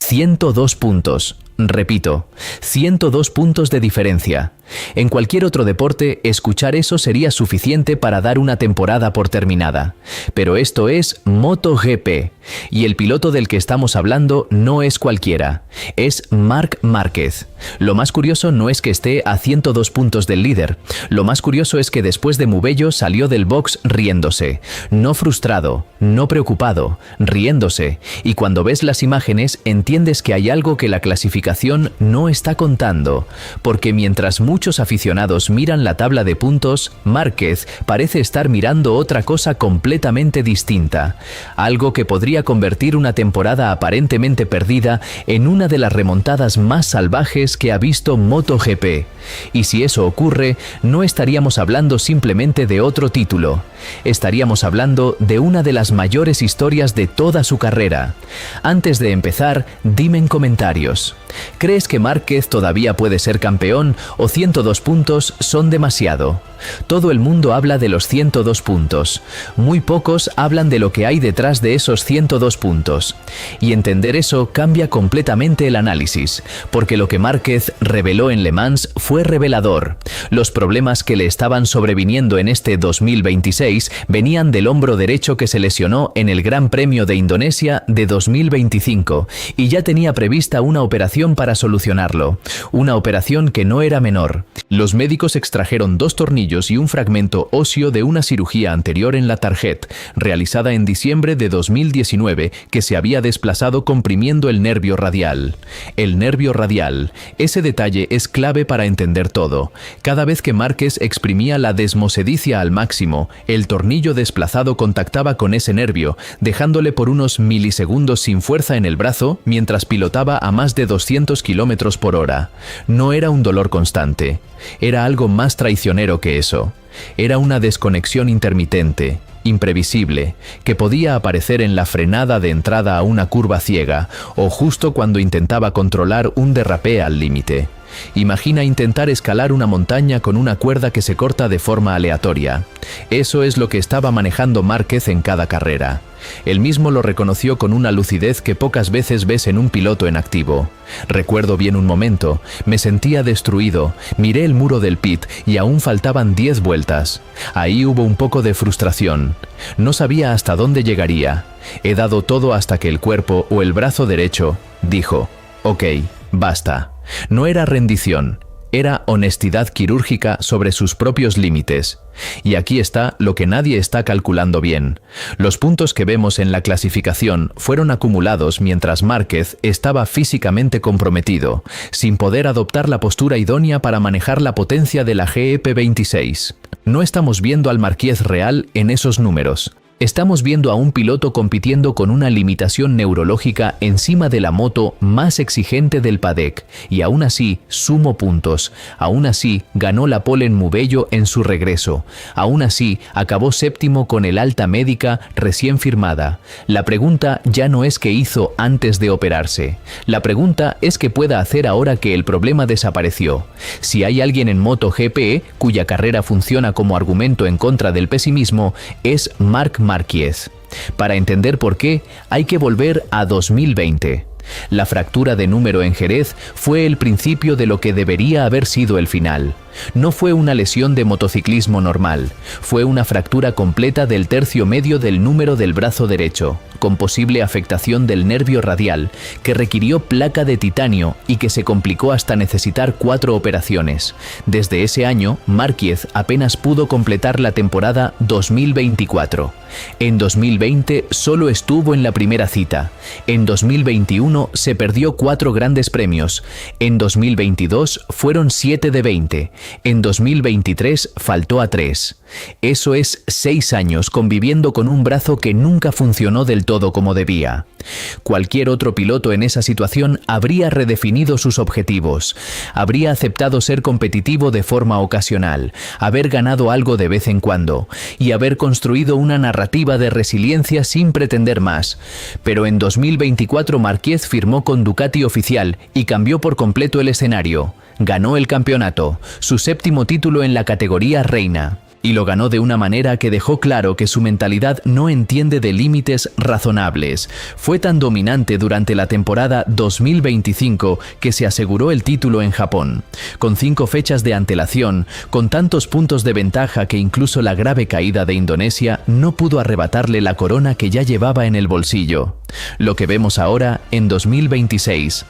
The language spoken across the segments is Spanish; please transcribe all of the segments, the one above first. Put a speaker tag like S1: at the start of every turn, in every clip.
S1: 102 puntos. Repito, 102 puntos de diferencia. En cualquier otro deporte, escuchar eso sería suficiente para dar una temporada por terminada. Pero esto es MotoGP, y el piloto del que estamos hablando no es cualquiera, es Marc Márquez. Lo más curioso no es que esté a 102 puntos del líder, lo más curioso es que después de Mugello salió del box riéndose, no frustrado, no preocupado, riéndose, y cuando ves las imágenes entiendes que hay algo que la clasificación no está contando, porque mientras muchos aficionados miran la tabla de puntos, Márquez parece estar mirando otra cosa completamente distinta, algo que podría convertir una temporada aparentemente perdida en una de las remontadas más salvajes que ha visto MotoGP. Y si eso ocurre, no estaríamos hablando simplemente de otro título, estaríamos hablando de una de las mayores historias de toda su carrera. Antes de empezar, dime en comentarios, ¿crees que Márquez todavía puede ser campeón o 102 puntos son demasiado? Todo el mundo habla de los 102 puntos. Muy pocos hablan de lo que hay detrás de esos 102 puntos. Y entender eso cambia completamente el análisis, porque lo que Márquez reveló en Le Mans fue revelador. Los problemas que le estaban sobreviniendo en este 2026 venían del hombro derecho que se lesionó en el Gran Premio de Indonesia de 2025 y ya tenía prevista una operación para solucionarlo. Una operación que no era menor. Los médicos extrajeron 2 tornillos y un fragmento óseo de una cirugía anterior en la tarjeta, realizada en diciembre de 2019, que se había desplazado comprimiendo el nervio radial. El nervio radial. Ese detalle es clave para entender todo. Cada vez que Márquez exprimía la desmosedicia al máximo, el tornillo desplazado contactaba con ese nervio, dejándole por unos milisegundos sin fuerza en el brazo mientras pilotaba a más de 200 km por hora. No era un dolor constante. Era algo más traicionero que eso. Era una desconexión intermitente, imprevisible, que podía aparecer en la frenada de entrada a una curva ciega o justo cuando intentaba controlar un derrapé al límite. Imagina intentar escalar una montaña con una cuerda que se corta de forma aleatoria. Eso es lo que estaba manejando Márquez en cada carrera. Él mismo lo reconoció con una lucidez que pocas veces ves en un piloto en activo. Recuerdo bien un momento, me sentía destruido, miré el muro del pit y aún faltaban 10 vueltas. Ahí hubo un poco de frustración. No sabía hasta dónde llegaría. He dado todo hasta que el cuerpo o el brazo derecho dijo, ok, basta. No era rendición, era honestidad quirúrgica sobre sus propios límites. Y aquí está lo que nadie está calculando bien. Los puntos que vemos en la clasificación fueron acumulados mientras Márquez estaba físicamente comprometido, sin poder adoptar la postura idónea para manejar la potencia de la GP26. No estamos viendo al Márquez real en esos números. Estamos viendo a un piloto compitiendo con una limitación neurológica encima de la moto más exigente del paddock, y aún así sumó puntos, aún así ganó la pole en Mugello en su regreso, aún así acabó séptimo con el alta médica recién firmada. La pregunta ya no es qué hizo antes de operarse, la pregunta es qué pueda hacer ahora que el problema desapareció. Si hay alguien en MotoGP cuya carrera funciona como argumento en contra del pesimismo, es Marc Márquez. Para entender por qué, hay que volver a 2020. La fractura de número en Jerez fue el principio de lo que debería haber sido el final. No fue una lesión de motociclismo normal, fue una fractura completa del tercio medio del número del brazo derecho, con posible afectación del nervio radial, que requirió placa de titanio y que se complicó hasta necesitar 4 operaciones. Desde ese año, Márquez apenas pudo completar la temporada 2024. En 2020 solo estuvo en la primera cita. En 2021 se perdió 4 grandes premios. En 2022 fueron 7 de 20. En 2023 faltó a 3. Eso es 6 años conviviendo con un brazo que nunca funcionó del todo como debía. Cualquier otro piloto en esa situación habría redefinido sus objetivos, habría aceptado ser competitivo de forma ocasional, haber ganado algo de vez en cuando y haber construido una narrativa de resiliencia sin pretender más. Pero en 2024 Márquez firmó con Ducati oficial y cambió por completo el escenario. Ganó el campeonato, su 7º título en la categoría reina. Y lo ganó de una manera que dejó claro que su mentalidad no entiende de límites razonables. Fue tan dominante durante la temporada 2025 que se aseguró el título en Japón. Con 5 fechas de antelación, con tantos puntos de ventaja que incluso la grave caída de Indonesia no pudo arrebatarle la corona que ya llevaba en el bolsillo. Lo que vemos ahora en 2026.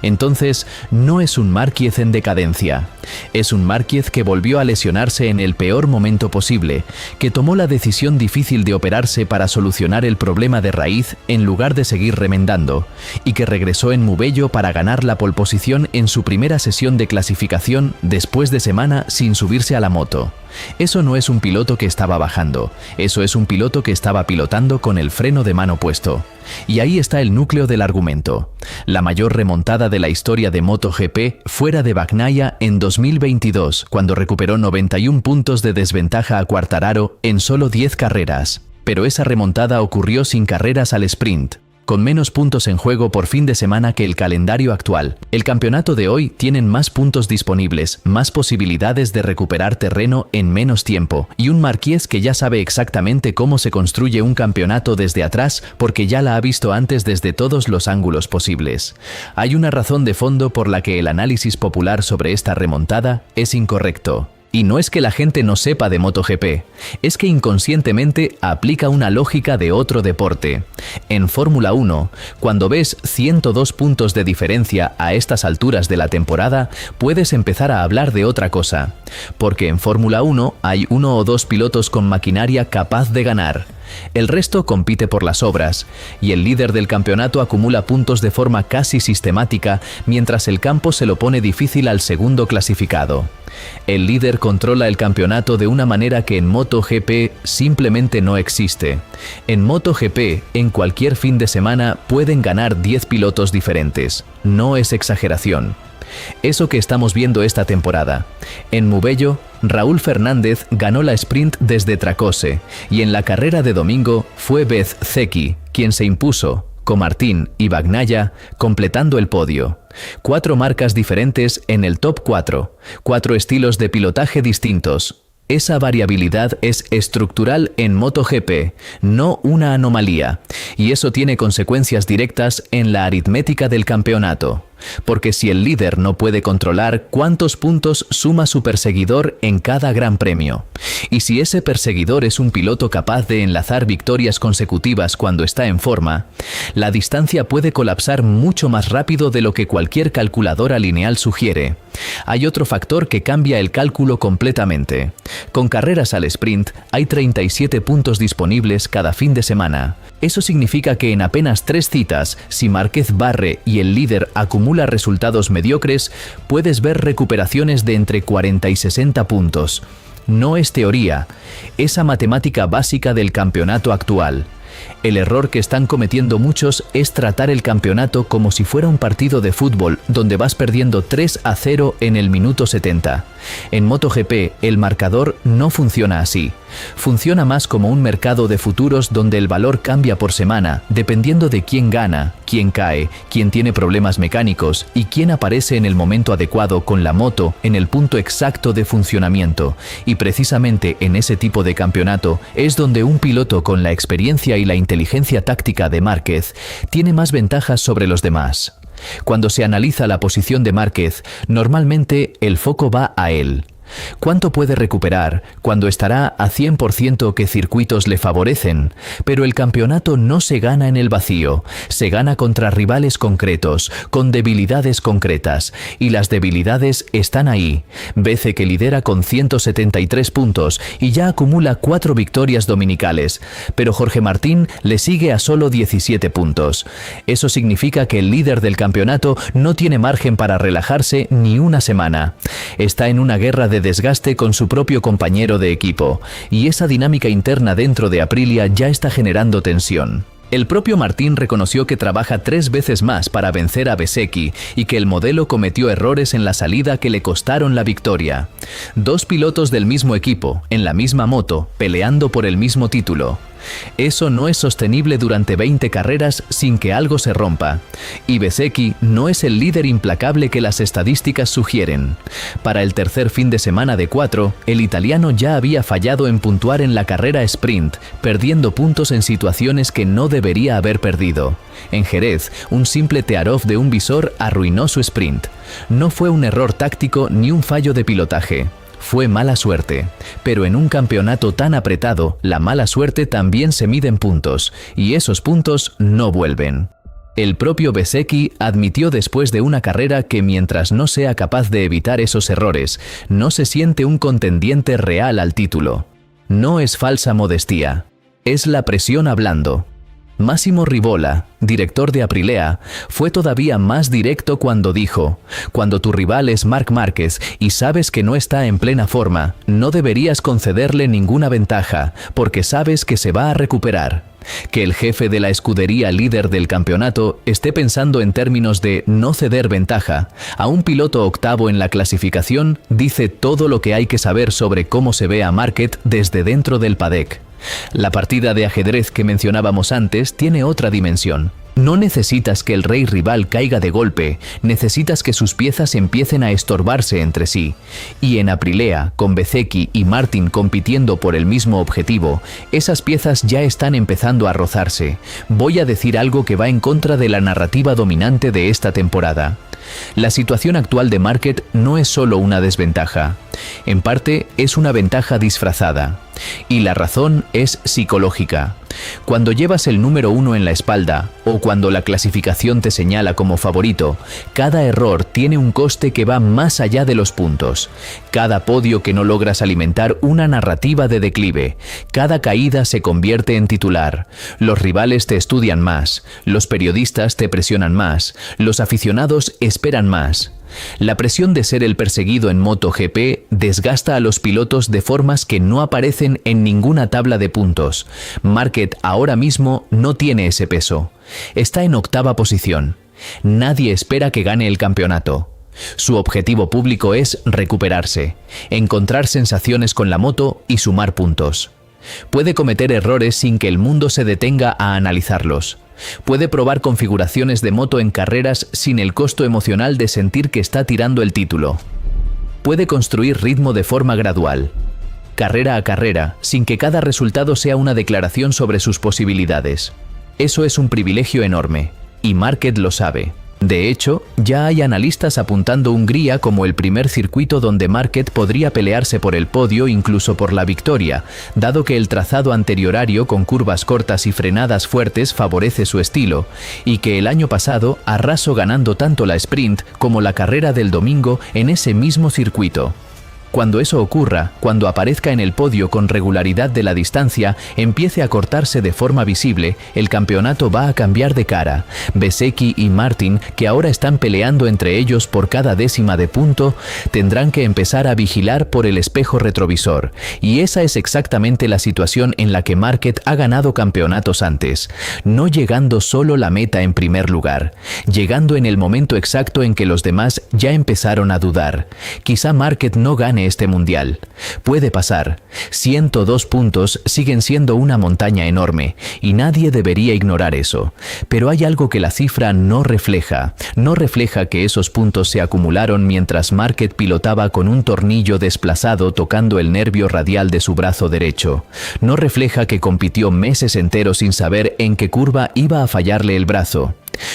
S1: Entonces, no es un Márquez en decadencia. Es un Márquez que volvió a lesionarse en el peor momento posible, que tomó la decisión difícil de operarse para solucionar el problema de raíz en lugar de seguir remendando, y que regresó en Mugello para ganar la pole posición en su primera sesión de clasificación después de semana sin subirse a la moto. Eso no es un piloto que estaba bajando, eso es un piloto que estaba pilotando con el freno de mano puesto. Y ahí está el núcleo del argumento. La mayor remontada de la historia de MotoGP fuera de Bagnaia en 2022, cuando recuperó 91 puntos de desventaja a Quartararo en solo 10 carreras. Pero esa remontada ocurrió sin carreras al sprint, con menos puntos en juego por fin de semana que el calendario actual. El campeonato de hoy tienen más puntos disponibles, más posibilidades de recuperar terreno en menos tiempo, y un Márquez que ya sabe exactamente cómo se construye un campeonato desde atrás porque ya la ha visto antes desde todos los ángulos posibles. Hay una razón de fondo por la que el análisis popular sobre esta remontada es incorrecto. Y no es que la gente no sepa de MotoGP, es que inconscientemente aplica una lógica de otro deporte. En Fórmula 1, cuando ves 102 puntos de diferencia a estas alturas de la temporada, puedes empezar a hablar de otra cosa. Porque en Fórmula 1 hay 1 o 2 pilotos con maquinaria capaz de ganar. El resto compite por las obras, y el líder del campeonato acumula puntos de forma casi sistemática, mientras el campo se lo pone difícil al segundo clasificado. El líder controla el campeonato de una manera que en MotoGP simplemente no existe. En MotoGP, en cualquier fin de semana pueden ganar 10 pilotos diferentes. No es exageración. Eso que estamos viendo esta temporada. En Mugello, Raúl Fernández ganó la sprint desde Tracose, y en la carrera de domingo fue Bezzecchi quien se impuso, con Martín y Bagnaia completando el podio. 4 marcas diferentes en el top 4, 4 estilos de pilotaje distintos. Esa variabilidad es estructural en MotoGP, no una anomalía, y eso tiene consecuencias directas en la aritmética del campeonato. Porque si el líder no puede controlar cuántos puntos suma su perseguidor en cada gran premio, y si ese perseguidor es un piloto capaz de enlazar victorias consecutivas cuando está en forma, la distancia puede colapsar mucho más rápido de lo que cualquier calculadora lineal sugiere. Hay otro factor que cambia el cálculo completamente. Con carreras al sprint hay 37 puntos disponibles cada fin de semana. Eso significa que en apenas 3 citas, si Márquez barre y el líder acumula resultados mediocres, puedes ver recuperaciones de entre 40 y 60 puntos. No es teoría, es la matemática básica del campeonato actual. El error que están cometiendo muchos es tratar el campeonato como si fuera un partido de fútbol donde vas perdiendo 3-0 en el minuto 70. En MotoGP el marcador no funciona así. Funciona más como un mercado de futuros donde el valor cambia por semana, dependiendo de quién gana, quién cae, quién tiene problemas mecánicos y quién aparece en el momento adecuado con la moto en el punto exacto de funcionamiento. Y precisamente en ese tipo de campeonato es donde un piloto con la experiencia y la inteligencia táctica de Márquez tiene más ventajas sobre los demás. Cuando se analiza la posición de Márquez, normalmente el foco va a él. ¿Cuánto puede recuperar? ¿Cuándo estará a 100%? ¿Qué circuitos le favorecen? Pero el campeonato no se gana en el vacío, se gana contra rivales concretos, con debilidades concretas, y las debilidades están ahí. Bece que lidera con 173 puntos y ya acumula 4 victorias dominicales, pero Jorge Martín le sigue a solo 17 puntos. Eso significa que el líder del campeonato no tiene margen para relajarse ni una semana. Está en una guerra de desgaste con su propio compañero de equipo, y esa dinámica interna dentro de Aprilia ya está generando tensión. El propio Martín reconoció que trabaja 3 veces más para vencer a Bezzecchi y que el modelo cometió errores en la salida que le costaron la victoria. 2 pilotos del mismo equipo, en la misma moto, peleando por el mismo título. Eso no es sostenible durante 20 carreras sin que algo se rompa. Y Bezzecchi no es el líder implacable que las estadísticas sugieren. Para el tercer fin de semana de 4, el italiano ya había fallado en puntuar en la carrera sprint, perdiendo puntos en situaciones que no debería haber perdido. En Jerez, un simple tear-off de un visor arruinó su sprint. No fue un error táctico ni un fallo de pilotaje. Fue mala suerte, pero en un campeonato tan apretado, la mala suerte también se mide en puntos, y esos puntos no vuelven. El propio Bezzecchi admitió después de una carrera que mientras no sea capaz de evitar esos errores, no se siente un contendiente real al título. No es falsa modestia, es la presión hablando. Massimo Rivola, director de Aprilia, fue todavía más directo cuando dijo: cuando tu rival es Marc Márquez y sabes que no está en plena forma, no deberías concederle ninguna ventaja, porque sabes que se va a recuperar. Que el jefe de la escudería líder del campeonato esté pensando en términos de no ceder ventaja a un piloto octavo en la clasificación dice todo lo que hay que saber sobre cómo se ve a Márquez desde dentro del paddock. La partida de ajedrez que mencionábamos antes tiene otra dimensión. No necesitas que el rey rival caiga de golpe, necesitas que sus piezas empiecen a estorbarse entre sí. Y en Aprilia, con Bezzecchi y Martin compitiendo por el mismo objetivo, esas piezas ya están empezando a rozarse. Voy a decir algo que va en contra de la narrativa dominante de esta temporada. La situación actual de Márquez no es solo una desventaja. En parte es una ventaja disfrazada. Y la razón es psicológica. Cuando llevas el número 1 en la espalda, o cuando la clasificación te señala como favorito, cada error tiene un coste que va más allá de los puntos. Cada podio que no logras alimentar una narrativa de declive, cada caída se convierte en titular. Los rivales te estudian más, los periodistas te presionan más, los aficionados esperan más. La presión de ser el perseguido en MotoGP desgasta a los pilotos de formas que no aparecen en ninguna tabla de puntos. Márquez ahora mismo no tiene ese peso. Está en 8ª posición. Nadie espera que gane el campeonato. Su objetivo público es recuperarse, encontrar sensaciones con la moto y sumar puntos. Puede cometer errores sin que el mundo se detenga a analizarlos. Puede probar configuraciones de moto en carreras sin el costo emocional de sentir que está tirando el título. Puede construir ritmo de forma gradual, carrera a carrera, sin que cada resultado sea una declaración sobre sus posibilidades. Eso es un privilegio enorme, y Márquez lo sabe. De hecho, ya hay analistas apuntando Hungría como el primer circuito donde Márquez podría pelearse por el podio, incluso por la victoria, dado que el trazado anteriorario con curvas cortas y frenadas fuertes favorece su estilo, y que el año pasado arrasó ganando tanto la sprint como la carrera del domingo en ese mismo circuito. Cuando eso ocurra, cuando aparezca en el podio con regularidad de la distancia, empiece a cortarse de forma visible, el campeonato va a cambiar de cara. Bezzecchi y Martin, que ahora están peleando entre ellos por cada décima de punto, tendrán que empezar a vigilar por el espejo retrovisor. Y esa es exactamente la situación en la que Márquez ha ganado campeonatos antes. No llegando solo la meta en primer lugar, llegando en el momento exacto en que los demás ya empezaron a dudar. Quizá Márquez no gane este mundial. Puede pasar. 102 puntos siguen siendo una montaña enorme y nadie debería ignorar eso. Pero hay algo que la cifra no refleja. No refleja que esos puntos se acumularon mientras Márquez pilotaba con un tornillo desplazado tocando el nervio radial de su brazo derecho. No refleja que compitió meses enteros sin saber en qué curva iba a fallarle el brazo.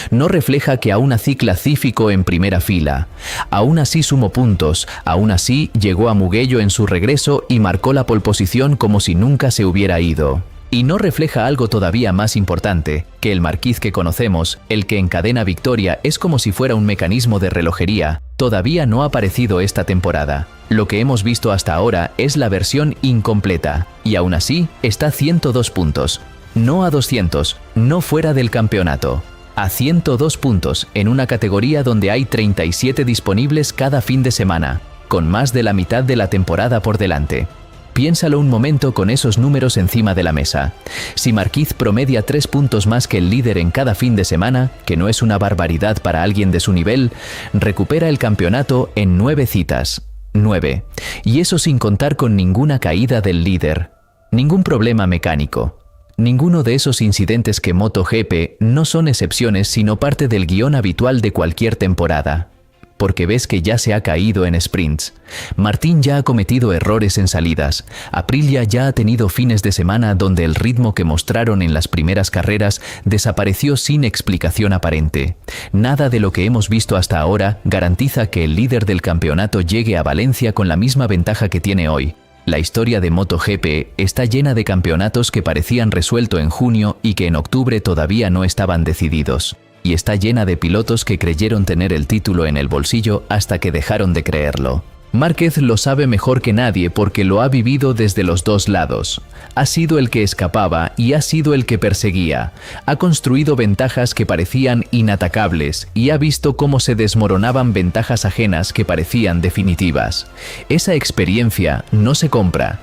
S1: No refleja que aún así clasificó en primera fila. Aún así sumó puntos, aún así llegó a Mugello en su regreso y marcó la pole position como si nunca se hubiera ido. Y no refleja algo todavía más importante, que el Marquez que conocemos, el que encadena victoria es como si fuera un mecanismo de relojería, todavía no ha aparecido esta temporada. Lo que hemos visto hasta ahora es la versión incompleta, y aún así está a 102 puntos. No a 200, no fuera del campeonato. A 102 puntos en una categoría donde hay 37 disponibles cada fin de semana, con más de la mitad de la temporada por delante. Piénsalo un momento con esos números encima de la mesa. Si Marquez promedia 3 puntos más que el líder en cada fin de semana, que no es una barbaridad para alguien de su nivel, recupera el campeonato en 9 citas. 9. Y eso sin contar con ninguna caída del líder. Ningún problema mecánico. Ninguno de esos incidentes que MotoGP no son excepciones sino parte del guión habitual de cualquier temporada. Porque ves que ya se ha caído en sprints. Martín ya ha cometido errores en salidas. Aprilia ya ha tenido fines de semana donde el ritmo que mostraron en las primeras carreras desapareció sin explicación aparente. Nada de lo que hemos visto hasta ahora garantiza que el líder del campeonato llegue a Valencia con la misma ventaja que tiene hoy. La historia de MotoGP está llena de campeonatos que parecían resueltos en junio y que en octubre todavía no estaban decididos. Y está llena de pilotos que creyeron tener el título en el bolsillo hasta que dejaron de creerlo. Márquez lo sabe mejor que nadie porque lo ha vivido desde los dos lados. Ha sido el que escapaba y ha sido el que perseguía. Ha construido ventajas que parecían inatacables y ha visto cómo se desmoronaban ventajas ajenas que parecían definitivas. Esa experiencia no se compra.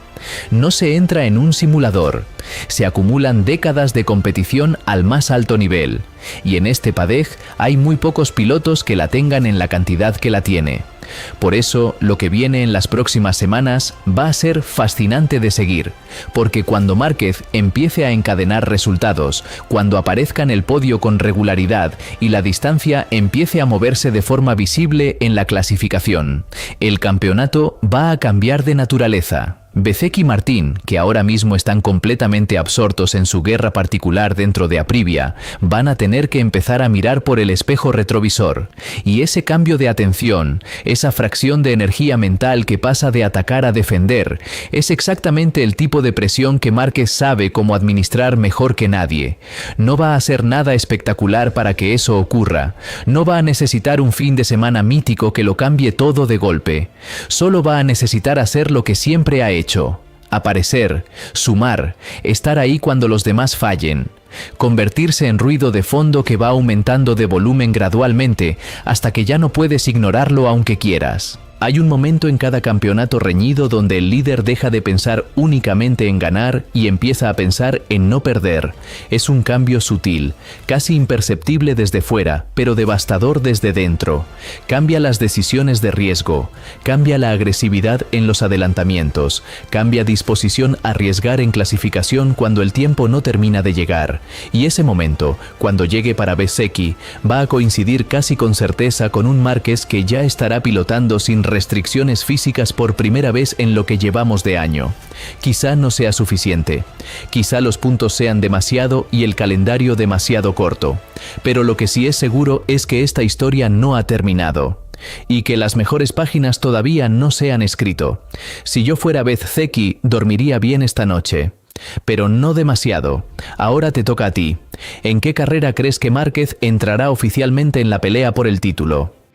S1: No se entra en un simulador. Se acumulan décadas de competición al más alto nivel. Y en este padej hay muy pocos pilotos que la tengan en la cantidad que la tiene. Por eso, lo que viene en las próximas semanas va a ser fascinante de seguir, porque cuando Márquez empiece a encadenar resultados, cuando aparezca en el podio con regularidad y la distancia empiece a moverse de forma visible en la clasificación, el campeonato va a cambiar de naturaleza. Bezzecchi y Martín, que ahora mismo están completamente absortos en su guerra particular dentro de Aprilia, van a tener que empezar a mirar por el espejo retrovisor. Y ese cambio de atención, esa fracción de energía mental que pasa de atacar a defender, es exactamente el tipo de presión que Márquez sabe cómo administrar mejor que nadie. No va a ser nada espectacular para que eso ocurra. No va a necesitar un fin de semana mítico que lo cambie todo de golpe. Solo va a necesitar hacer lo que siempre ha hecho. Aparecer, sumar, estar ahí cuando los demás fallen, convertirse en ruido de fondo que va aumentando de volumen gradualmente hasta que ya no puedes ignorarlo aunque quieras. Hay un momento en cada campeonato reñido donde el líder deja de pensar únicamente en ganar y empieza a pensar en no perder. Es un cambio sutil, casi imperceptible desde fuera, pero devastador desde dentro. Cambia las decisiones de riesgo, cambia la agresividad en los adelantamientos, cambia disposición a arriesgar en clasificación cuando el tiempo no termina de llegar. Y ese momento, cuando llegue para Bezzecchi, va a coincidir casi con certeza con un Márquez que ya estará pilotando sin restricciones físicas por primera vez en lo que llevamos de año. Quizá no sea suficiente, quizá los puntos sean demasiado y el calendario demasiado corto, pero lo que sí es seguro es que esta historia no ha terminado. Y que las mejores páginas todavía no se han escrito. Si yo fuera Bezzecchi, dormiría bien esta noche. Pero no demasiado. Ahora te toca a ti. ¿En qué carrera crees que Márquez entrará oficialmente en la pelea por el título?